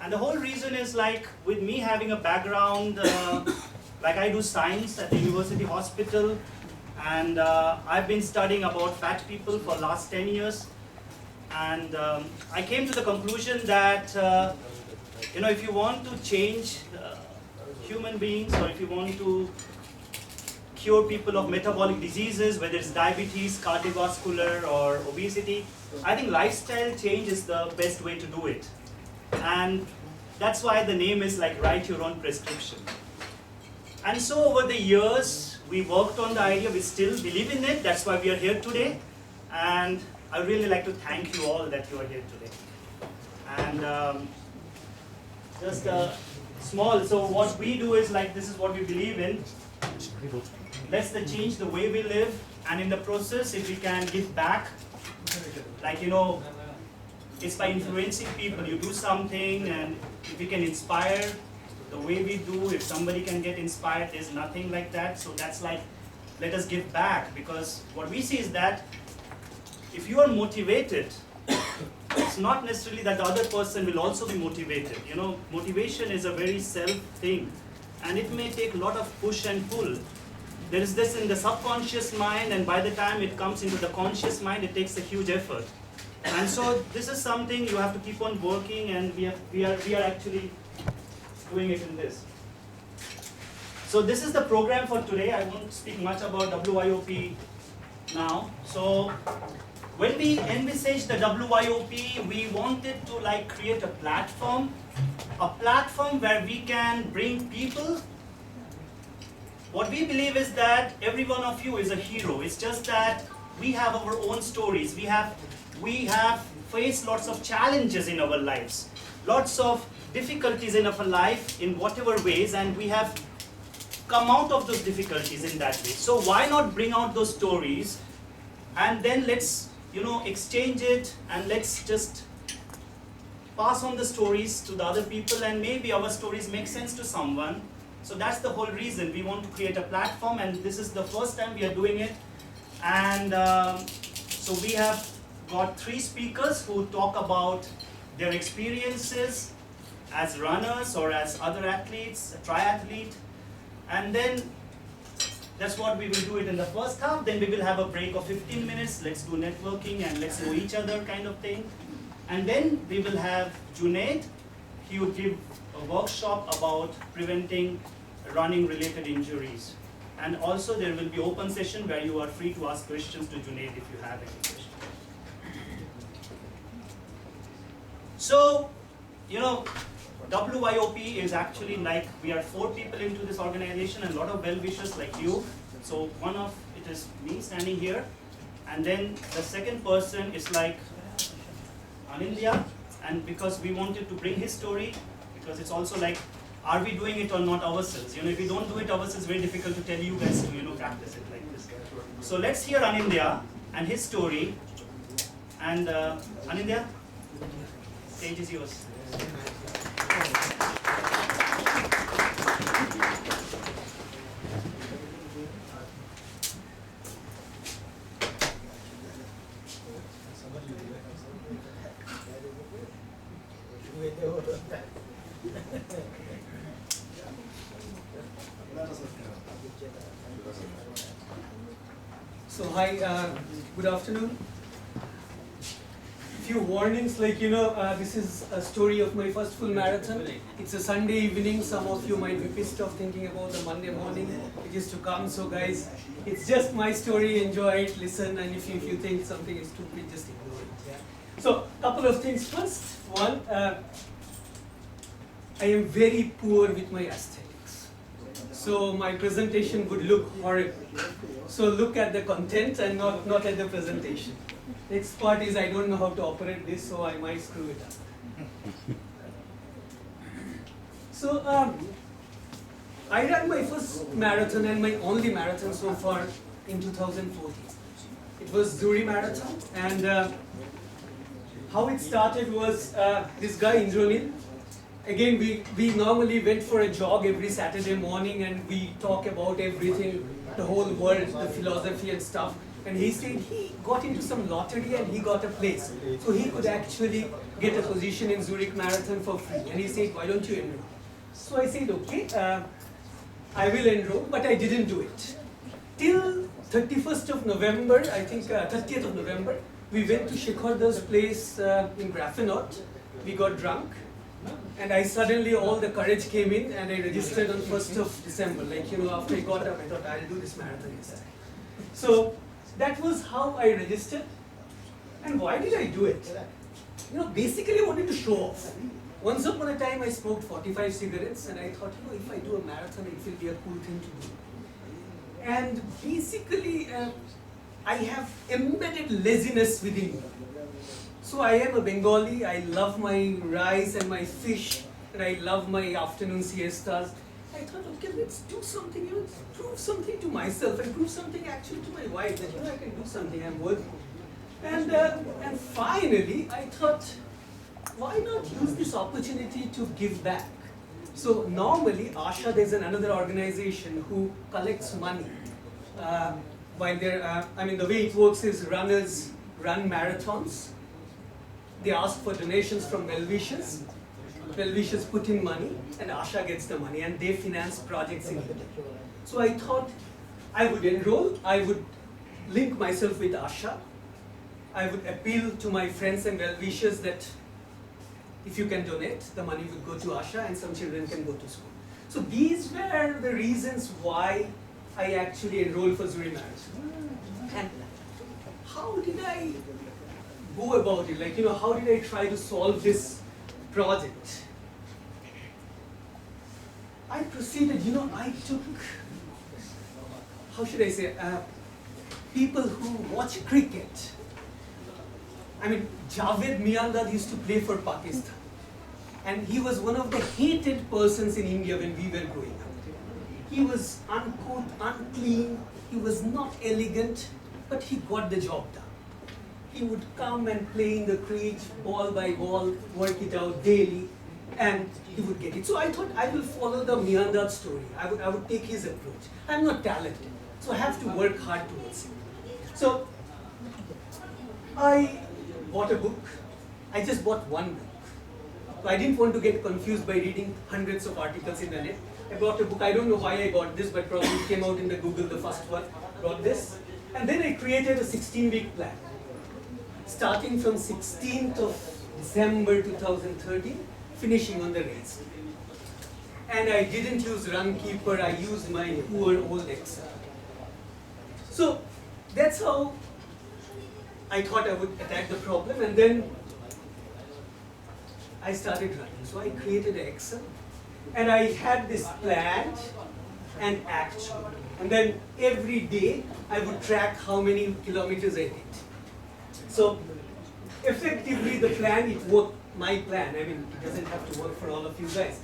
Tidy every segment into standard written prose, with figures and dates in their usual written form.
And the whole reason is like with me having a background, like I do science at the university hospital, and I've been studying about fat people for last 10 years. And I came to the conclusion that, if you want to change human beings, or if you want to cure people of metabolic diseases, whether it's diabetes, cardiovascular, or obesity, I think lifestyle change is the best way to do it. And that's why the name is like write your own prescription. And so over the years, we worked on the idea, we still believe in it, that's why we are here today. And I really like to thank you all that you are here today. And just small, so what we do is like, this is what we believe in. Let's change the way we live, and in the process, if we can give back, like, it's by influencing people. You do something, and if we can inspire the way we do, if somebody can get inspired, there's nothing like that. So that's like, let us give back, because what we see is that if you are motivated, it's not necessarily that the other person will also be motivated. Motivation is a very self thing, and it may take a lot of push and pull. There is this in the subconscious mind, and by the time it comes into the conscious mind, it takes a huge effort. And so this is something you have to keep on working, and we are actually doing it in this. So this is the program for today. I won't speak much about WYOP now. So when we envisaged the WYOP, we wanted to create a platform where we can bring people. What we believe is that every one of you is a hero. It's just that we have our own stories. We have faced lots of challenges in our lives, lots of difficulties in our life in whatever ways, and we have come out of those difficulties in that way. So why not bring out those stories, and then let's exchange it, and let's just pass on the stories to the other people, and maybe our stories make sense to someone. So that's the whole reason we want to create a platform, and this is the first time we are doing it. And so we have got 3 speakers who talk about their experiences as runners or as other athletes, a triathlete. And then that's what we will do it in the first half. Then we will have a break of 15 minutes. Let's do networking and let's know each other kind of thing. And then we will have Junaid. He would give a workshop about preventing running related injuries. And also there will be open session where you are free to ask questions to Junaid if you have any questions. So, WYOP is actually we are 4 people into this organization and a lot of well-wishers like you. So one of it is me standing here, and then the second person is Anindya, and because we wanted to bring his story, because it's also are we doing it or not ourselves? If we don't do it ourselves, it's very difficult to tell you guys to practice it like this. So let's hear Anindya and his story. And Anindya, stage is yours. So hi, good afternoon. Few warnings, this is a story of my first full marathon. It's a Sunday evening. Some of you might be pissed off thinking about the Monday morning which is to come. So guys, it's just my story. Enjoy it, listen, and if you think something is stupid, just ignore it. Yeah. So couple of things. First one, I am very poor with my aesthetics. So my presentation would look horrible. So look at the content and not at the presentation. Next part is I don't know how to operate this, so I might screw it up. So I ran my first marathon and my only marathon so far in 2014. It was Zuri Marathon, and how it started was this guy Indranil. Again, we normally went for a jog every Saturday morning and we talk about everything, the whole world, the philosophy and stuff. And he said he got into some lottery and he got a place. So he could actually get a position in Zurich Marathon for free. And he said, why don't you enroll? So I said, okay, I will enroll, but I didn't do it. Till 31st of November, I think 30th of November, we went to Shikharda's place in Grafenort. We got drunk. And I suddenly, all the courage came in and I registered on 1st of December. Like, after I got up, I thought I'll do this marathon instead. So that was how I registered. And why did I do it? Basically I wanted to show off. Once upon a time I smoked 45 cigarettes and I thought, if I do a marathon, it will be a cool thing to do. And basically, I have embedded laziness within me. So I am a Bengali, I love my rice and my fish, and I love my afternoon siestas. I thought, okay, let's do something, prove something to myself and prove something actually to my wife that I can do something, I'm worthy. And finally, I thought, why not use this opportunity to give back? So normally, ASHA, there's another organization who collects money. While they're, the way it works is runners run marathons. They ask for donations from well-wishers. Well-wishers put in money, and ASHA gets the money, and they finance projects in India. So I thought I would enroll, I would link myself with ASHA. I would appeal to my friends and well-wishers that if you can donate, the money will go to ASHA and some children can go to school. So these were the reasons why I actually enrolled for Zurich Marathon. And how did I go about it? How did I try to solve this project? I proceeded, I took, how should I say, people who watch cricket. Javed Miandad used to play for Pakistan. And he was one of the hated persons in India when we were growing up. He was uncouth, unclean, he was not elegant, but he got the job done. He would come and play in the creech, ball by ball, work it out daily, and he would get it. So I thought I will follow the Miandad story. I would take his approach. I'm not talented, so I have to work hard towards it. So I bought a book. I just bought one book. So I didn't want to get confused by reading hundreds of articles in the net. I bought a book. I don't know why I got this, but probably it came out in the Google, the first one. Got this. And then I created a 16-week plan. Starting from 16th of December 2013, finishing on the race. And I didn't use Runkeeper, I used my poor old Excel. So that's how I thought I would attack the problem, and then I started running. So I created an Excel, and I had this planned and actual. And then every day I would track how many kilometers I did. So effectively the plan, it worked, my plan, it doesn't have to work for all of you guys,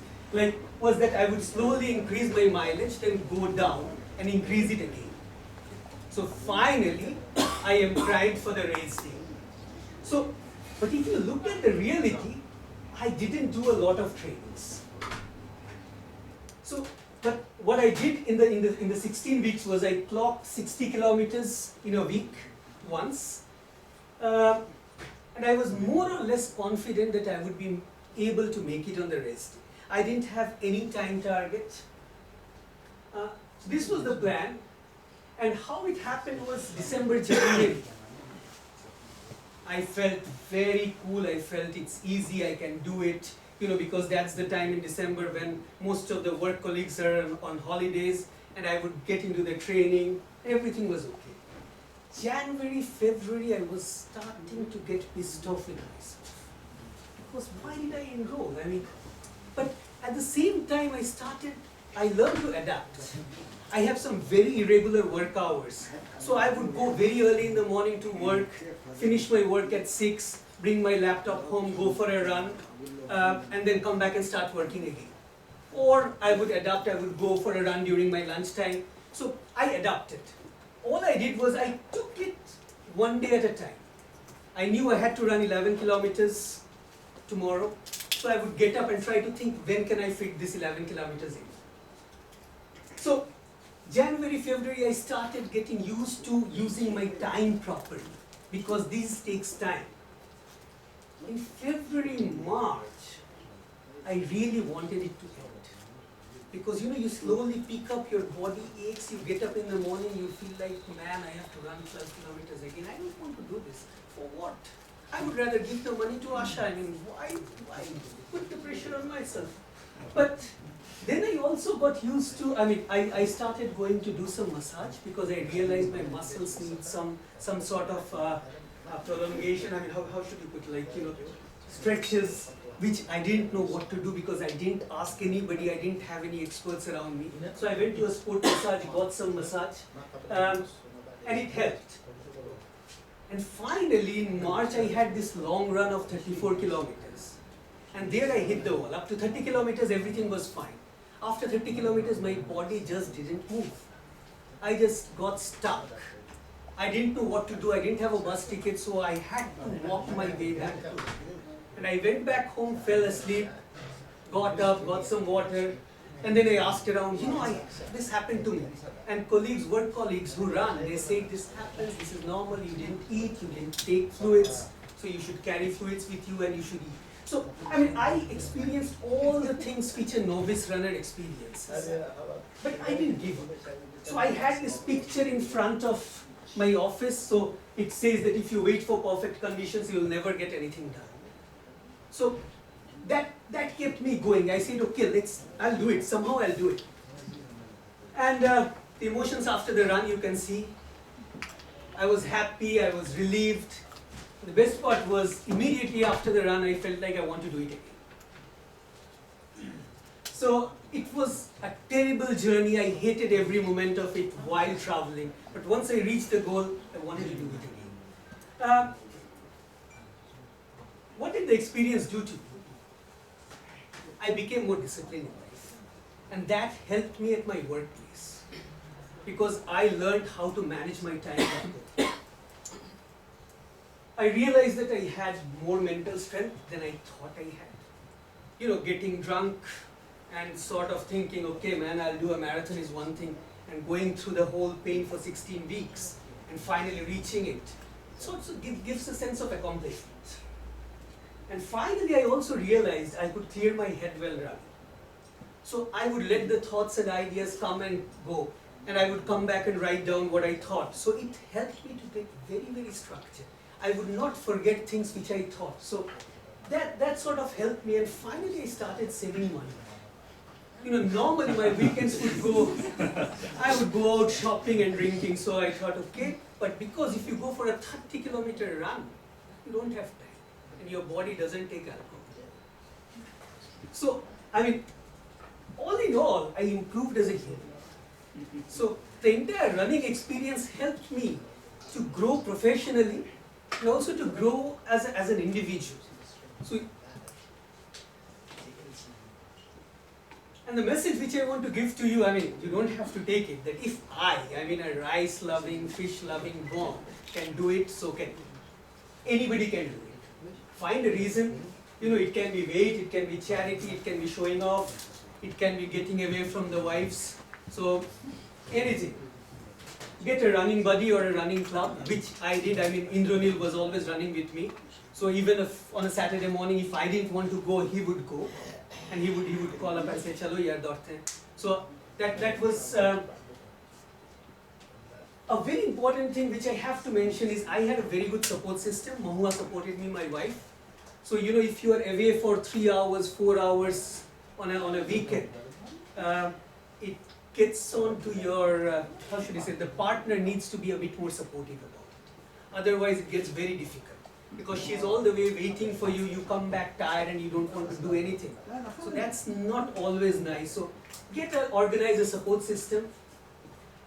was that I would slowly increase my mileage, then go down and increase it again. So finally, I am primed for the race day. So, but if you look at the reality, I didn't do a lot of trainings. So, but what I did in the 16 weeks was I clocked 60 kilometers in a week once. And I was more or less confident that I would be able to make it on the race day. I didn't have any time target. So this was the plan. And how it happened was December, January. I felt very cool, I felt it's easy, I can do it, because that's the time in December when most of the work colleagues are on holidays, and I would get into the training, everything was okay. January, February, I was starting to get pissed off with myself. Because why did I enroll? But at the same time I learned to adapt. I have some very irregular work hours. So I would go very early in the morning to work, finish my work at 6, bring my laptop home, go for a run, and then come back and start working again. Or I would adapt, I would go for a run during my lunchtime. So I adapted. All I did was I took it one day at a time. I knew I had to run 11 kilometers tomorrow. So I would get up and try to think, when can I fit this 11 kilometers in? So January, February, I started getting used to using my time properly because this takes time. In February, March, I really wanted it to end. Because you slowly pick up, your body aches, you get up in the morning, you feel like, man, I have to run 12 kilometers again. I don't want to do this. For what? I would rather give the money to Asha. I mean, why put the pressure on myself? But then I also got used to, I started going to do some massage because I realized my muscles need some sort of prolongation. I mean, how should you put it? Like, stretches, which I didn't know what to do because I didn't ask anybody, I didn't have any experts around me. So I went to a sport massage, got some massage, and it helped. And finally in March I had this long run of 34 kilometers. And there I hit the wall. Up to 30 kilometers everything was fine. After 30 kilometers my body just didn't move. I just got stuck. I didn't know what to do, I didn't have a bus ticket, so I had to walk my way back to it. And I went back home, fell asleep, got up, got some water, and then I asked around, this happened to me. And work colleagues who run, they say this happens, this is normal, you didn't eat, you didn't take fluids, so you should carry fluids with you and you should eat. So, I experienced all the things which a novice runner experiences. But I didn't give up. So I had this picture in front of my office, so it says that if you wait for perfect conditions, you will never get anything done. So that kept me going. I said, okay, I'll do it. Somehow I'll do it. And the emotions after the run, you can see. I was happy, I was relieved. The best part was immediately after the run, I felt like I want to do it again. So it was a terrible journey. I hated every moment of it while traveling. But once I reached the goal, I wanted to do it again. What did the experience do to me? I became more disciplined in life. And that helped me at my workplace. Because I learned how to manage my time better. I realized that I had more mental strength than I thought I had. Getting drunk and sort of thinking, okay man, I'll do a marathon is one thing, and going through the whole pain for 16 weeks and finally reaching it. So it gives a sense of accomplishment. And finally I also realized I could clear my head while running. So I would let the thoughts and ideas come and go, and I would come back and write down what I thought. So it helped me to get very, very structured. I would not forget things which I thought. So that sort of helped me, and finally I started saving money. Normally my weekends I would go out shopping and drinking, so I thought, okay, but because if you go for a 30-kilometer run, you don't have time. And your body doesn't take alcohol. So, all in all, I improved as a human. So, the entire running experience helped me to grow professionally and also to grow as an individual. So, and the message which I want to give to you, you don't have to take it, that if a rice-loving, fish-loving Bond can do it, so can anybody can do it. Find a reason, it can be weight, it can be charity, it can be showing off, it can be getting away from the wives, so anything. Get a running buddy or a running club, which I did. Indranil was always running with me, so even if on a Saturday morning, if I didn't want to go, he would go, and he would call up and say, chalo yaar daute. So that was a very important thing which I have to mention is I had a very good support system. Mahua supported me, my wife. So if you are away for 3 hours, 4 hours on a weekend, it gets on to your, the partner needs to be a bit more supportive about it. Otherwise it gets very difficult. Because she's all the way waiting for you, you come back tired and you don't want to do anything. So that's not always nice. So organize a support system.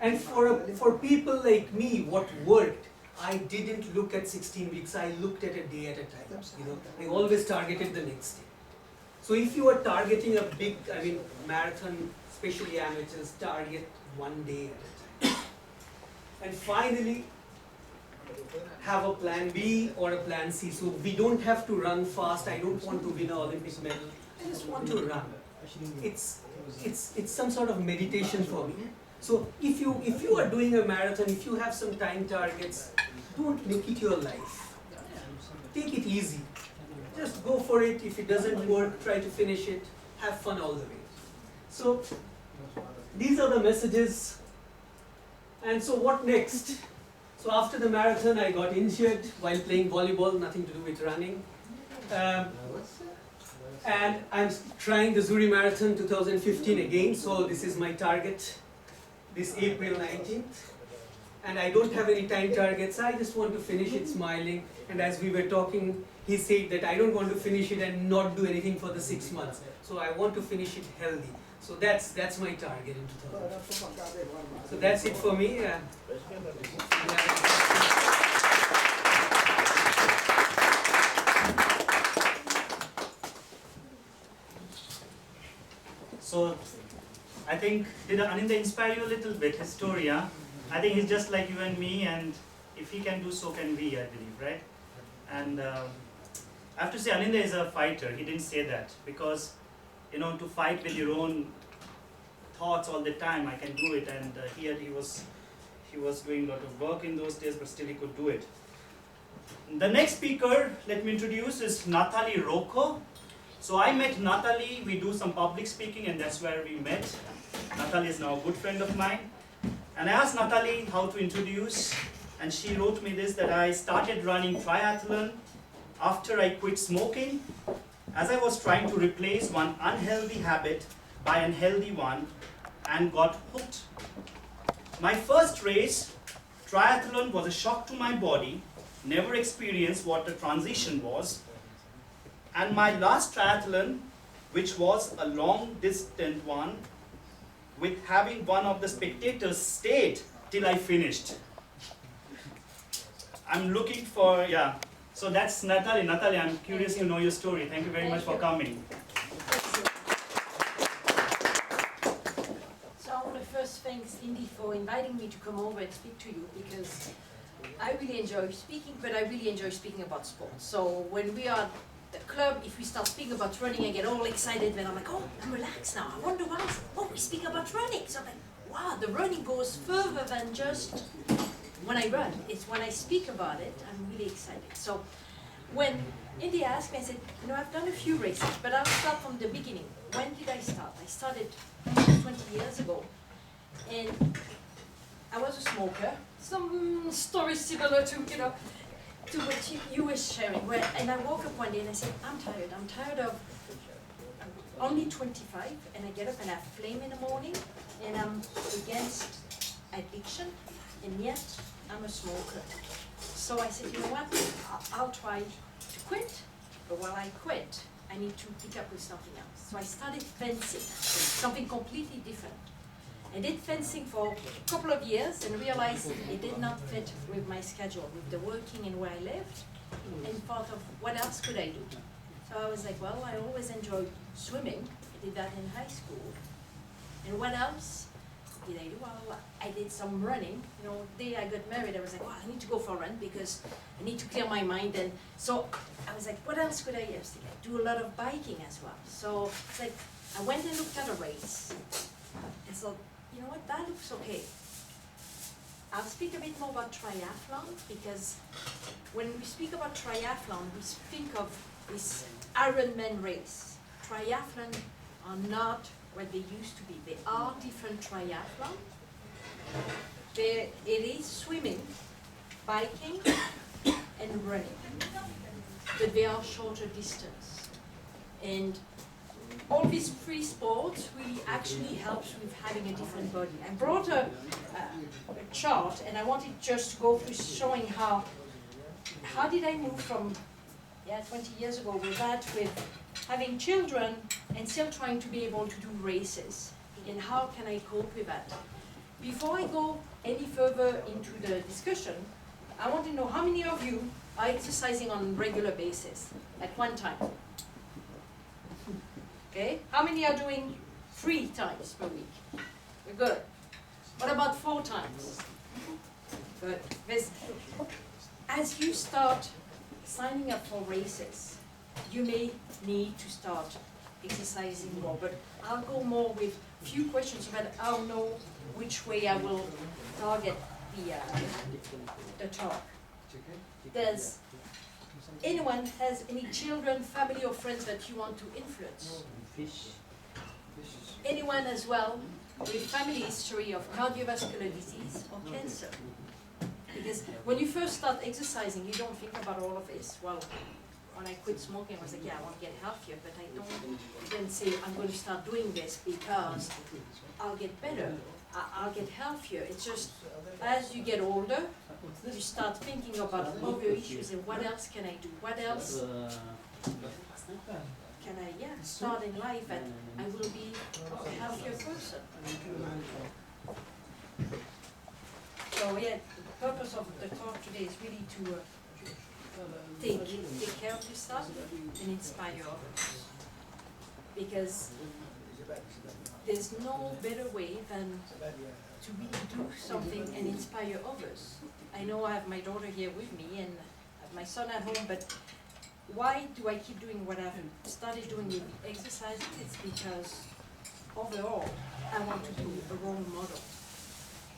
And for people like me, what worked, I didn't look at 16 weeks, I looked at a day at a time. I always targeted the next day. So if you are targeting a big, marathon, especially amateurs, target one day at a time. And finally, have a plan B or a plan C. So we don't have to run fast. I don't want to win an Olympic medal. I just want to run. It's some sort of meditation for me. So if you are doing a marathon, if you have some time targets, don't make it your life. Take it easy. Just go for it. If it doesn't work, try to finish it. Have fun all the way. So these are the messages. And so what next? So after the marathon, I got injured while playing volleyball, nothing to do with running. And I'm trying the Zurich Marathon 2015 again, so this is my target, this April 19th. And I don't have any time targets, I just want to finish it smiling. And as we were talking, he said that I don't want to finish it and not do anything for the 6 months. So I want to finish it healthy. So that's my target in 2015. So that's it for me. So, I think, did Aninda inspire you a little bit, his story, huh? I think he's just like you and me, and if he can do, so can we, I believe, right? And I have to say, Aninda is a fighter. He didn't say that, because, you know, to fight with your own thoughts all the time, I can do it, and he was doing a lot of work in those days, but still he could do it. The next speaker, let me introduce, is Nathalie Rocco. So I met Nathalie, we do some public speaking, and that's where we met. Nathalie is now a good friend of mine. And I asked Nathalie how to introduce, and she wrote me this, that I started running triathlon after I quit smoking, as I was trying to replace one unhealthy habit by an healthy one, and got hooked. My first race, triathlon, was a shock to my body, never experienced what the transition was. And my last triathlon, which was a long distance one, with having one of the spectators stayed till I finished. I'm looking for, yeah. So that's Nathalie. Nathalie, I'm curious to know your story. Thank you very much for coming. So I want to first thank Indy for inviting me to come over and speak to you, because I really enjoy speaking, but I really enjoy speaking about sports. So when we are the club, if we start speaking about running, I get all excited, then I'm like, oh, I'm relaxed now. I wonder why. Oh, we speak about running. So I'm like, wow, the running goes further than just when I run. It's when I speak about it, I'm really excited. So when Indy asked me, I said, you know, I've done a few races, but I'll start from the beginning. When did I start? I started 20 years ago, and I was a smoker. Some stories similar to, you know, to what you were sharing, and I woke up one day and I said, I'm tired of only 25, and I get up and I have flame in the morning, and I'm against addiction, and yet I'm a smoker. So I said, you know what, I'll try to quit, but while I quit, I need to pick up with something else. So I started fencing, something completely different. I did fencing for a couple of years and realized it did not fit with my schedule, with the working and where I lived, and thought of what else could I do. So I was like, well, I always enjoyed swimming. I did that in high school. And what else did I do? Well, I did some running. You know, the day I got married, I was like, well, I need to go for a run because I need to clear my mind. And so I was like, what else could I do? I do a lot of biking as well. So it's like, I went and looked at a race and thought, you know what, that looks okay. I'll speak a bit more about triathlon, because when we speak about triathlon, we think of this Ironman race. Triathlon are not what they used to be. They are different triathlon. It is swimming, biking, and running, but they are shorter distance. And all these three sports really actually helps with having a different body. I brought a chart, and I wanted just to go through showing how did I move from 20 years ago with that, with having children and still trying to be able to do races, and how can I cope with that. Before I go any further into the discussion, I want to know how many of you are exercising on a regular basis at one time. Okay, how many are doing 3 times per week? We're good. What about 4 times? Good. As you start signing up for races, you may need to start exercising more, but I'll go more with few questions so that I'll know which way I will target the talk. Does anyone has any children, family or friends that you want to influence? Anyone as well with family history of cardiovascular disease or cancer? Because when you first start exercising, you don't think about all of this. Well, when I quit smoking, I was like, yeah, I want to get healthier, but I don't then say, I'm going to start doing this because I'll get better, I'll get healthier. It's just, as you get older, you start thinking about other issues and what else can I do? What else can I, start in life and I will be a healthier person. So yeah, the purpose of the talk today is really to take care of yourself and inspire others. Because there's no better way than to really do something and inspire others. I know I have my daughter here with me and I have my son at home, but why do I keep doing what I've started doing with exercise? It's because overall I want to be a role model.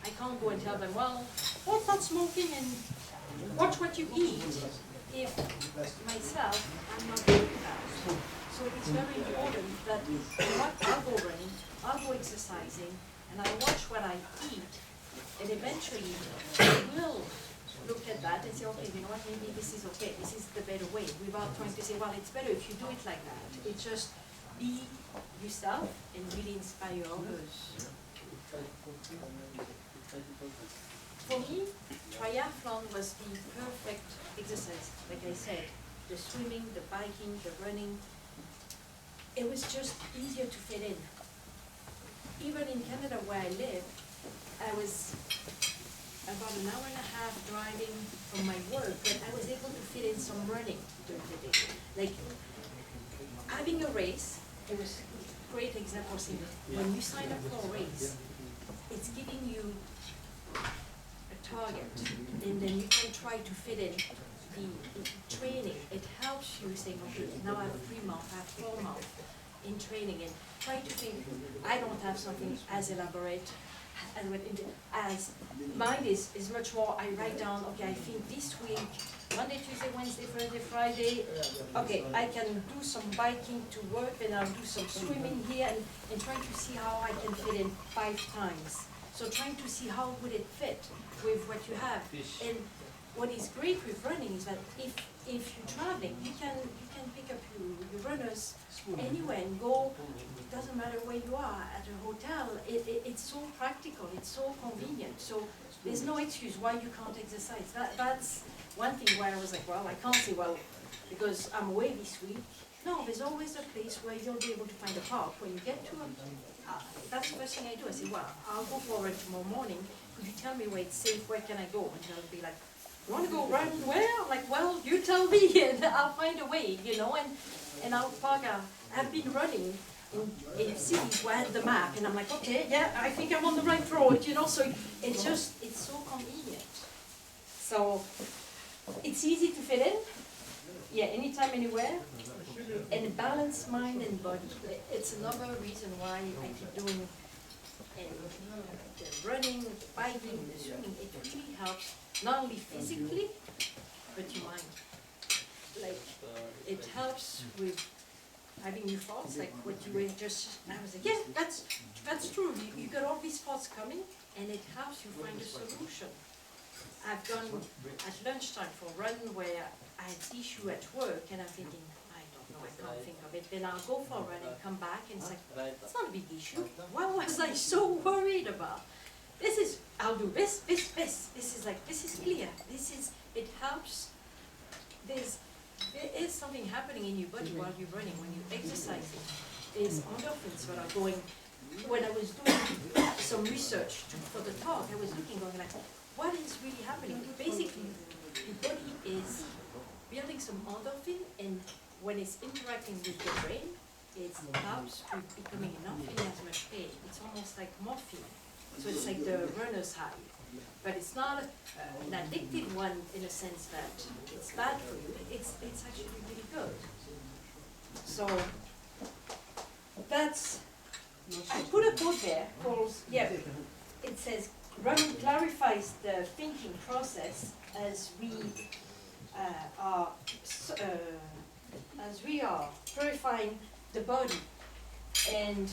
I can't go and tell them, well, don't start smoking and watch what you eat if myself I'm not doing that. So it's very important that I'll go running, I'll go exercising, and I'll watch what I eat, and eventually I will look at that and say, okay, you know what, maybe this is okay, this is the better way, without trying to say, well, it's better if you do it like that. It's just be yourself and really inspire others. For me, triathlon was the perfect exercise. Like I said, the swimming, the biking, the running, it was just easier to fit in. Even in Canada where I live, I was about an hour and a half driving from my work, but I was able to fit in some running during the day. Like having a race, it was a great example saying when you sign up for a race, it's giving you a target, and then you can try to fit in the training. It helps you saying, okay, now I have 3 months, I have 4 months in training, and try to think, I don't have something as elaborate as mine is much more, I write down, okay, I think this week, Monday, Tuesday, Wednesday, Thursday, Friday, okay, I can do some biking to work, and I'll do some swimming here, and trying to see how I can fit in 5 times. So trying to see how would it fit with what you have. And what is great with running is that if you're traveling, you can pick up your runners anywhere and go. It doesn't matter where you are, at a hotel. It's so practical, it's so convenient. So there's no excuse why you can't exercise. That's one thing where I was like, well, I can't say, well, because I'm away this week. No, there's always a place where you'll be able to find a park. When you get to that's the first thing I do. I say, well, I'll go for it tomorrow morning. Could you tell me where it's safe? Where can I go? And they'll be like, you want to go run where? I'm like, well, you tell me, and I'll find a way, you know. And I'll park. I've been running in cities where I had the map, and I'm like, okay, yeah, I think I'm on the right road, you know. So it's so convenient. So it's easy to fit in. Yeah, anytime, anywhere. And balance mind and body. It's another reason why I keep doing the running, the biking, the swimming. It really helps, not only physically, but your mind. Like, it helps with having new thoughts, like what you were just, I was like, yeah, that's true. You got all these thoughts coming, and it helps you find a solution. I've gone at lunchtime for a run where I had issue at work, and I'm thinking, I can't think of it. Then I'll go for a run and come back, and it's like, it's not a big issue. What was I so worried about? I'll do this. This is clear. It helps. There is something happening in your body while you're running, when you're exercising. There's endorphins that are going. When I was doing some research for the talk, I was going like, what is really happening? Basically, your body is building some endorphin, and when it's interacting with the brain, it helps with becoming not feeling as much pain. It's almost like morphine. So it's like the runner's high. But it's not an addictive one in a sense that it's bad for you. It's actually really good. So that's, I put a quote there called, yeah, it says, running clarifies the thinking process as we are purifying the body. And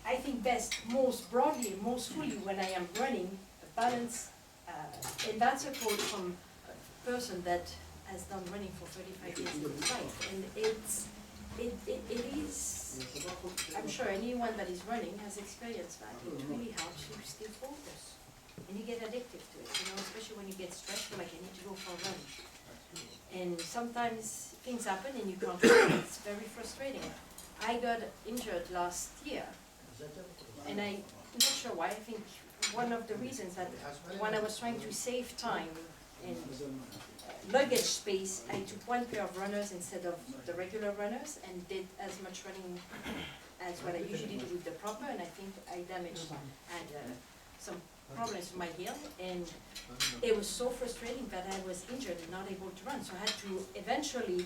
I think best, most broadly and most fully when I am running, a balance, and that's a quote from a person that has done running for 35 years in his life. And it is, I'm sure anyone that is running has experienced that. It really helps you stay focused. And you get addicted to it, you know, especially when you get stressed, you're like, I need to go for a run. And sometimes things happen and you can't run. It's very frustrating. I got injured last year, and I'm not sure why. I think one of the reasons that when I was trying to save time and luggage space, I took one pair of runners instead of the regular runners and did as much running as what I usually do with the proper, and I think I damaged and some problems with my heel, and it was so frustrating that I was injured and not able to run. So I had to eventually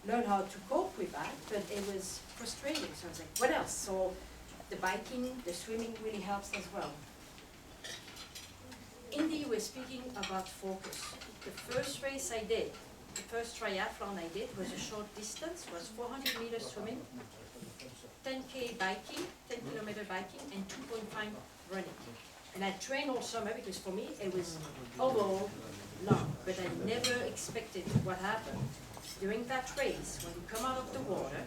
learn how to cope with that, but it was frustrating. So I was like, what else? So the biking, the swimming really helps as well. Indy was speaking about focus. The first race I did, the first triathlon I did was a short distance, was 400 meters swimming, 10K biking, 10 kilometer biking, and 2.5 running. And I trained all summer because for me it was overall long, but I never expected what happened. During that race, when you come out of the water,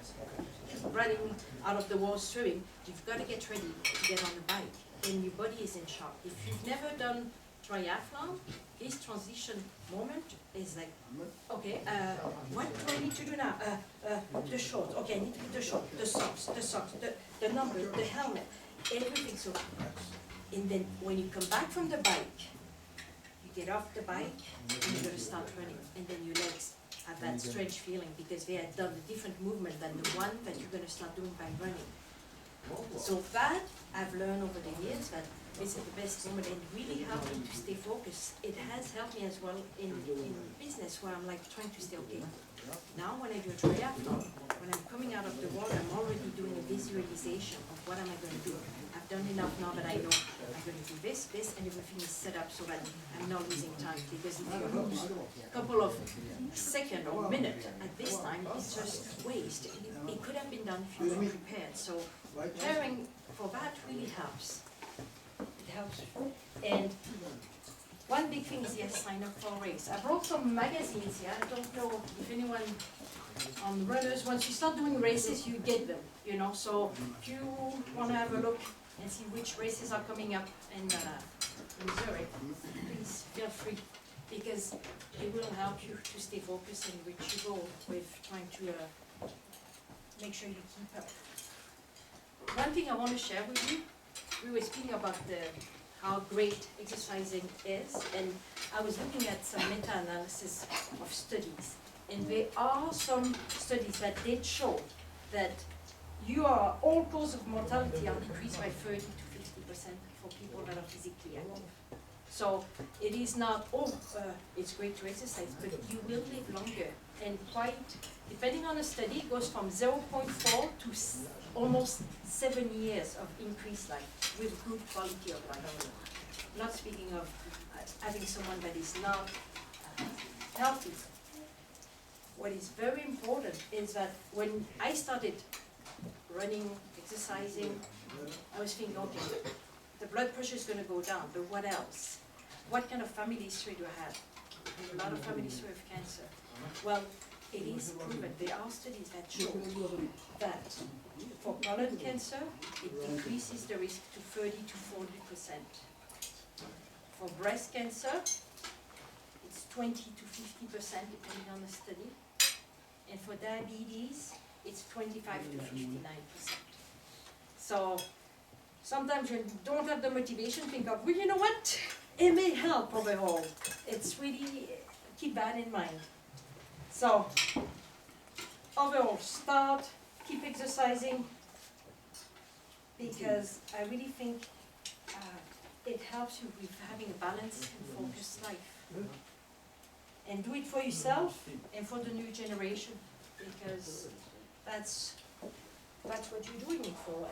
running out of the water swimming, you've got to get ready to get on the bike, and your body is in shock. If you've never done triathlon, this transition moment is like, okay, what do I need to do now? The shorts, okay, I need to put the shorts, the socks, the numbers, the helmet, everything. So, and then when you come back from the bike, you get off the bike and you're going to start running, and then your legs have that strange feeling because they had done a different movement than the one that you're going to start doing by running. So that I've learned over the years that this is the best moment and really helped me to stay focused. It has helped me as well in business where I'm like trying to stay okay. Now when I do a triathlon, when I'm coming out of the water, I'm already doing a visualization of what am I going to do. I've done enough now that I know I'm going to do this, and everything is set up so that I'm not losing time. Because if you lose a couple of seconds or minutes at this time, it's just waste. It could have been done if you were prepared. So preparing for that really helps. It helps. And one big thing is, yes, sign up for a race. I brought some magazines here. I don't know if anyone on runners, once you start doing races, you get them, you know. So if you want to have a look and see which races are coming up in Zurich, please feel free, because it will help you to stay focused and reach your goal with trying to make sure you keep up. One thing I want to share with you, we were speaking about how great exercising is, and I was looking at some meta-analysis of studies, and there are some studies that did show that all cause of mortality are decreased by 30 to 50% for people that are physically active. So it is not, it's great to exercise, but you will live longer, and quite, depending on the study, it goes from 0.4 to almost 7 years of increased life with good quality of life. Not speaking of having someone that is not healthy. What is very important is that when I started running, exercising, I was thinking, okay, the blood pressure is going to go down, but what else? What kind of family history do I have? I have a lot of family history of cancer. Well, it is proven. There are studies that show that for colon cancer, it decreases the risk to 30 to 40%. For breast cancer, it's 20 to 50% depending on the study. And for diabetes, it's 25 to 59%. So sometimes when you don't have the motivation, think of, well, you know what? It may help overall. It's really, keep that in mind. So overall, start, keep exercising, because I really think it helps you with having a balanced and focused life. And do it for yourself and for the new generation, because that's that's what you're doing it for.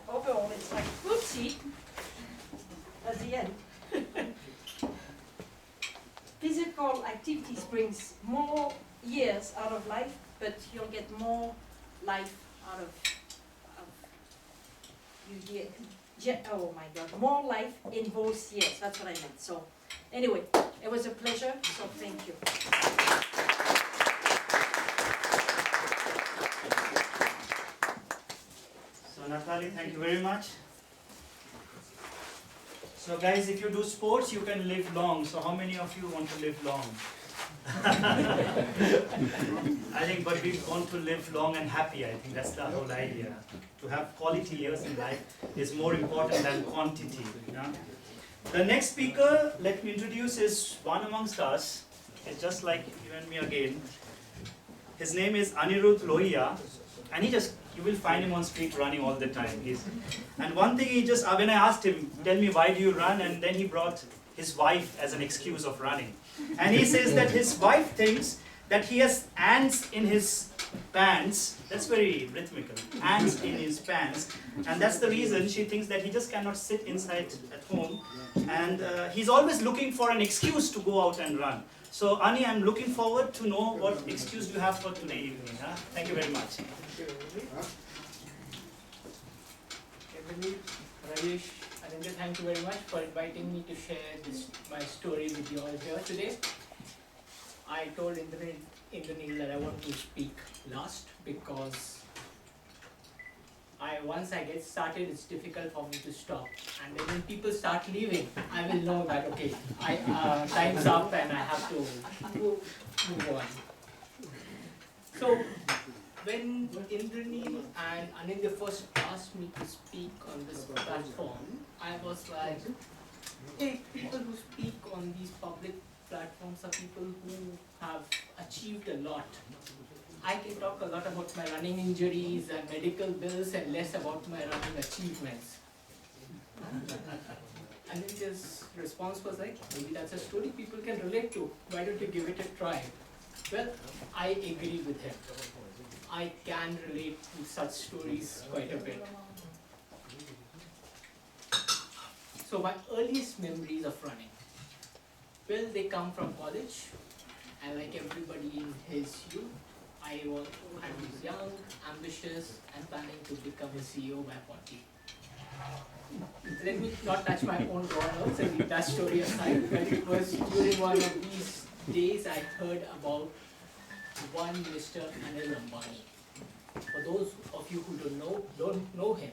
Overall, it's like, whoopsie, at the end. Physical activities brings more years out of life, but you'll get more life out of you get, oh my God, more life in those years. That's what I meant. So anyway, it was a pleasure, so thank you. So Natalie, thank you very much. So guys, if you do sports, you can live long. So how many of you want to live long? I think, but we want to live long and happy. I think that's the whole idea. To have quality years in life is more important than quantity. Yeah? The next speaker, let me introduce, is one amongst us. It's just like you and me again. His name is Anirudh Lohia, and you will find him on street running all the time. And one thing when I asked him, tell me why do you run? And then he brought his wife as an excuse of running. And he says that his wife thinks that he has ants in his pants. That's very rhythmical. Ants in his pants. And that's the reason she thinks that he just cannot sit inside at home. And he's always looking for an excuse to go out and run. So Ani, I'm looking forward to know what excuse you have for today evening. Huh? Thank you very much. Rajesh, Anindya, thank you very much for inviting me to share my story with you all here today. I told Indranil that I want to speak last because once I get started, it's difficult for me to stop. And then when people start leaving, I will know that, okay, time's up and I have to move on. So, when Indranil and Anindya first asked me to speak on this platform, I was like, hey, people who speak on these public platforms are people who have achieved a lot. I can talk a lot about my running injuries and medical bills and less about my running achievements. Anindya's response was like, maybe that's a story people can relate to. Why don't you give it a try? Well, I agree with him. I can relate to such stories quite a bit. So my earliest memories of running, well, they come from college, and like everybody in his youth, I was young, ambitious, and planning to become a CEO by 40. Let me not touch my own raw notes and leave that story aside, but it was during one of these days I heard about one Mr. Anil Ambani. For those of you who don't know him,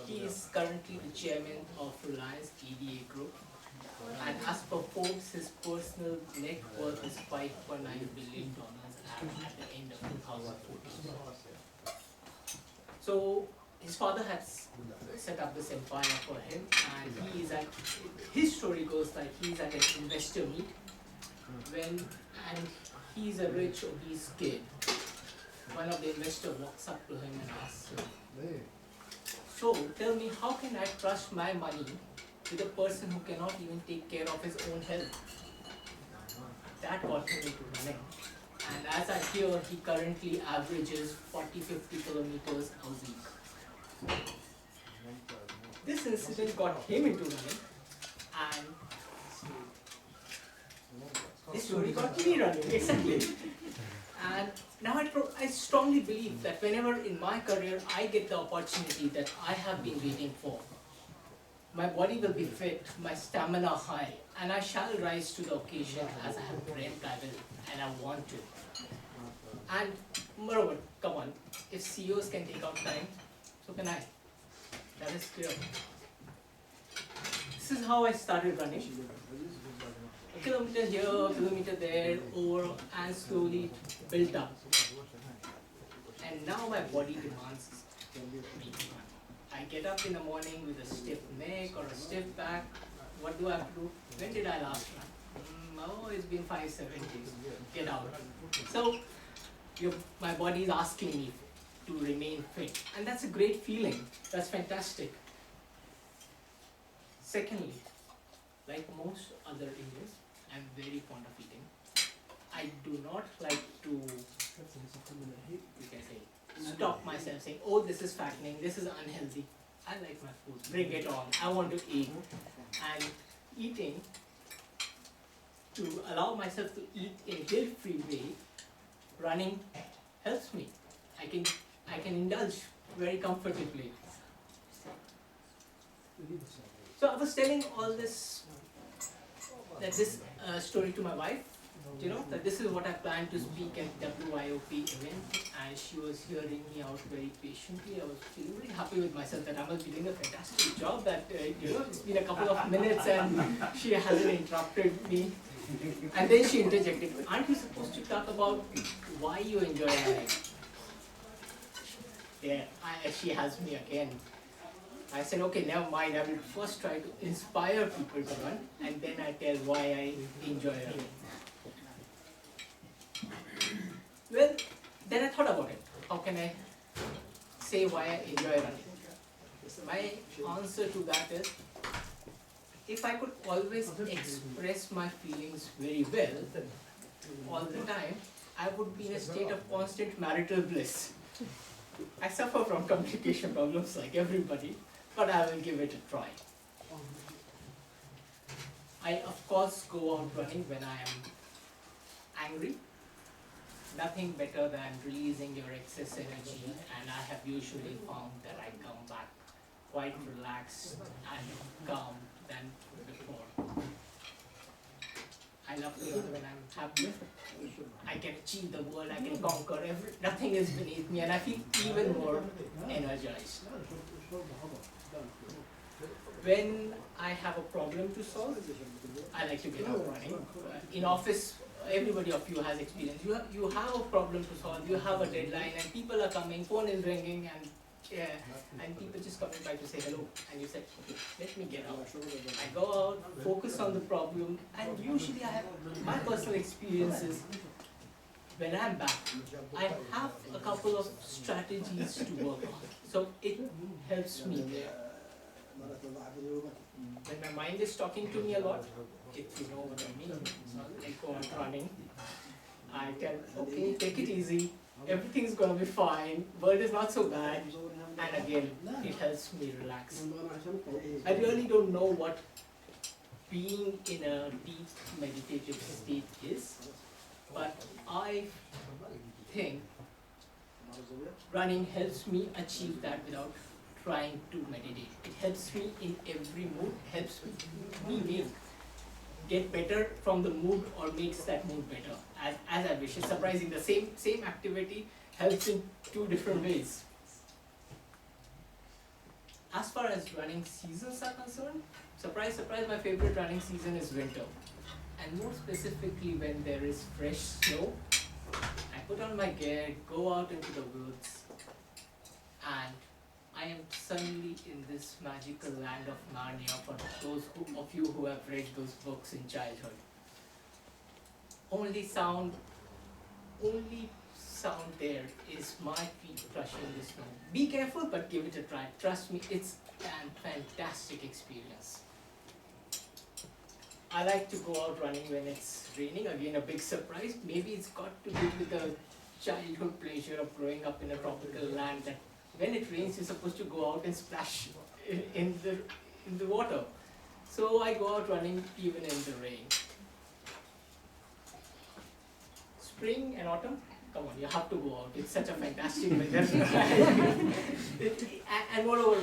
he is currently the chairman of Reliance EDA Group, and as per Forbes, his personal net worth is $5.9 billion at the end of 2014. So his father has set up this empire for him, and his story goes like he's at an investor meet and he's a rich obese kid. One of the investors walks up to him and asks him, so tell me, how can I trust my money with a person who cannot even take care of his own health? That got him into running. And as I hear, he currently averages 40-50 kilometers a week. This incident got him into running, and this story got me running, exactly. And now I strongly believe that whenever in my career I get the opportunity that I have been waiting for, my body will be fit, my stamina high, and I shall rise to the occasion as I have dreamt I will, and I want to. And moreover, come on, if CEOs can take out time, so can I. That is clear. This is how I started running. A kilometer here, a kilometer there, and slowly built up. And now my body demands me to run. I get up in the morning with a stiff neck or a stiff back. What do I have to do? When did I last run? Oh, it's been 5-7 days. Get out. So my body is asking me to remain fit. And that's a great feeling. That's fantastic. Secondly, like most other Indians, I'm very fond of eating. I do not like to, you can say, stop myself saying, oh, this is fattening, this is unhealthy. I like my food, bring it on, I want to eat. And eating, to allow myself to eat in a guilt-free way, running helps me. I can indulge very comfortably. So I was telling all this, story to my wife, that this is what I plan to speak at WYOP event, and she was hearing me out very patiently. I was feeling very happy with myself that I must be doing a fantastic job, that it's been a couple of minutes and she hasn't interrupted me. And then she interjected, aren't you supposed to talk about why you enjoy running? Yeah, she has me again. I said, okay, never mind, I will first try to inspire people to run, and then I tell why I enjoy running. Well, then I thought about it. How can I say why I enjoy running? My answer to that is, if I could always express my feelings very well, all the time, I would be in a state of constant marital bliss. I suffer from communication problems like everybody, but I will give it a try. I of course go out running when I am angry. Nothing better than releasing your excess energy, and I have usually found that I come back quite relaxed and calm than before. I love to run when I'm happy. I can achieve the world, I can conquer nothing is beneath me, and I feel even more energized. When I have a problem to solve, I like to get out running. In office, everybody of you has experience. You have a problem to solve, you have a deadline, and people are coming, phone is ringing, and people just coming by to say hello. And you say, okay, let me get out. I go out, focus on the problem, and usually I have my personal experiences. When I'm back, I have a couple of strategies to work on. So it helps me. When my mind is talking to me a lot, if you know what I mean, I go on running. I tell, okay, take it easy, everything's gonna be fine, world is not so bad, and again, it helps me relax. I really don't know what being in a deep meditative state is, but I think running helps me achieve that without trying to meditate. It helps me in every mood, helps me get better from the mood or makes that mood better as I wish. It's surprising, the same activity helps in two different ways. As far as running seasons are concerned, surprise, surprise, my favorite running season is winter. And more specifically when there is fresh snow, I put on my gear, go out into the woods, and I am suddenly in this magical land of Narnia for those of you who have read those books in childhood. Only sound there is my feet crushing the snow. Be careful, but give it a try. Trust me, it's a fantastic experience. I like to go out running when it's raining. Again, a big surprise. Maybe it's got to do with the childhood pleasure of growing up in a tropical land that when it rains, you're supposed to go out and splash in the water. So I go out running even in the rain. Spring and autumn, come on, you have to go out. It's such a fantastic weather. And moreover,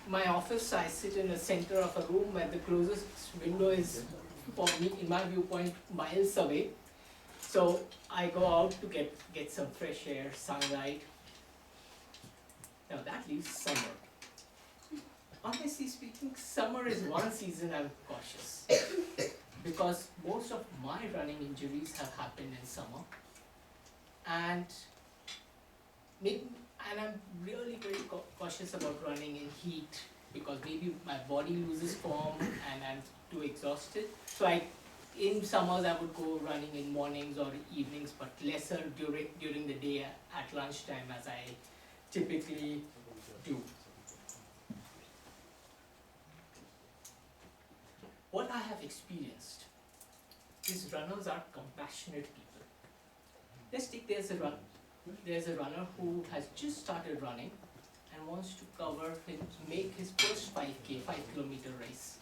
my office, I sit in the center of a room where the closest window is, for me, in my viewpoint, miles away. So I go out to get some fresh air, sunlight. Now that leaves summer. Honestly speaking, summer is one season I'm cautious. Because most of my running injuries have happened in summer. And I'm really very cautious about running in heat, because maybe my body loses form and I'm too exhausted. So in summers I would go running in mornings or evenings, but lesser during the day at lunchtime, as I typically do. What I have experienced is runners are compassionate people. Let's take there's a there's a runner who has just started running and wants to make his first 5K, 5 km race.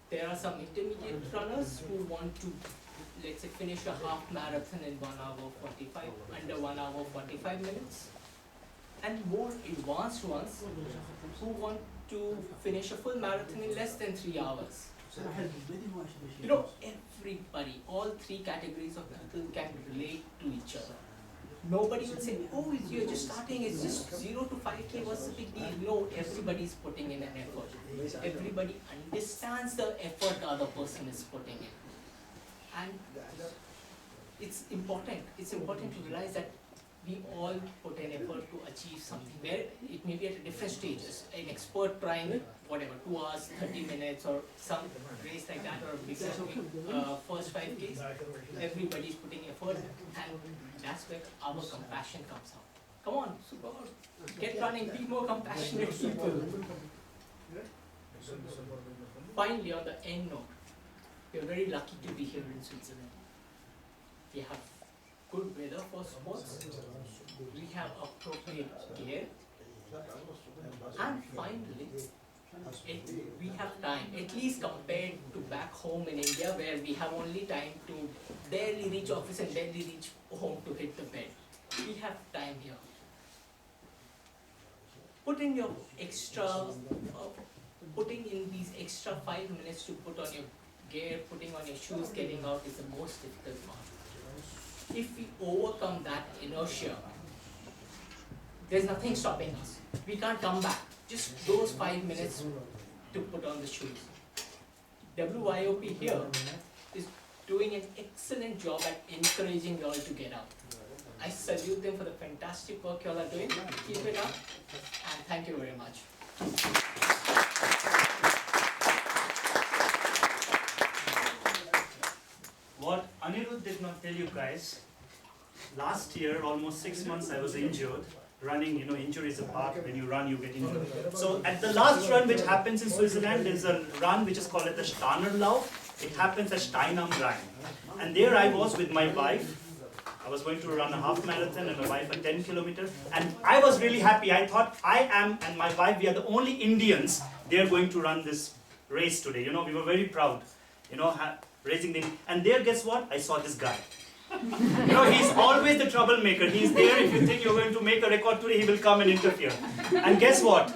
There are some intermediate runners who want to, let's say, finish a half marathon in 1 hour 45, under 1 hour 45 minutes. And more advanced ones who want to finish a full marathon in less than 3 hours. You know, everybody, all three categories of people can relate to each other. Nobody will say, oh, you're just starting, it's just 0 to 5K, what's the big deal? No, everybody's putting in an effort. Everybody understands the effort the other person is putting in. And it's important to realize that we all put an effort to achieve something where it may be at a different stages. An expert trying whatever, 2 hours, 30 minutes or some race like that, or a big first 5Ks, everybody's putting effort, and that's where our compassion comes out. Come on, super, get running, be more compassionate people. Finally, on the end note, we are very lucky to be here in Switzerland. We have good weather for sports, we have appropriate gear, and finally, we have time, at least compared to back home in India, where we have only time to barely reach office and barely reach home to hit the bed. We have time here. Putting in these extra 5 minutes to put on your gear, putting on your shoes, getting out is the most difficult part. If we overcome that inertia, there's nothing stopping us. We can't come back. Just those 5 minutes to put on the shoes. WYOP here is doing an excellent job at encouraging you all to get out. I salute them for the fantastic work you all are doing. Keep it up, and thank you very much. What Anirudh did not tell you guys, last year, almost 6 months, I was injured. Running, you know, injuries apart, when you run, you get injured. So at the last run which happens in Switzerland, there's a run which is called the Steinerlauf. It happens at Stein am Rhein. And there I was with my wife. I was going to run a half marathon and my wife a 10 kilometers. And I was really happy. I thought I am and my wife, we are the only Indians, they are going to run this race today. You know, we were very proud, you know, raising the, and there, guess what? I saw this guy. You know, he's always the troublemaker. He's there. If you think you're going to make a record today, he will come and interfere. And guess what?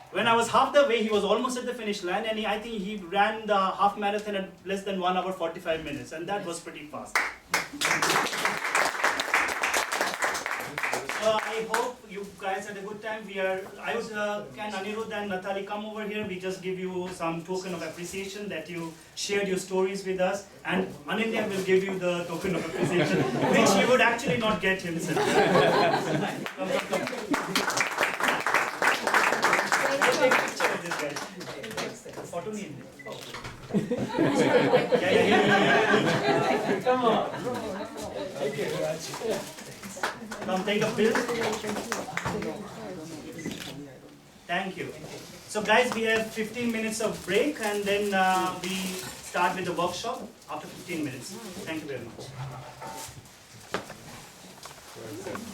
When I was half the way, he was almost at the finish line, and I think he ran the half marathon at less than 1 hour 45 minutes, and that was pretty fast. I hope you guys had a good time. I would, can Anirudh and Natali come over here? We just give you some token of appreciation that you shared your stories with us, and Anindya will give you the token of appreciation, which he would actually not get himself. Come. Take a picture with this guy. Photo need. Yeah. Come on. Thank you very much. Come take a pill. Thank you. So guys, we have 15 minutes of break, and then we start with the workshop after 15 minutes. Thank you very much.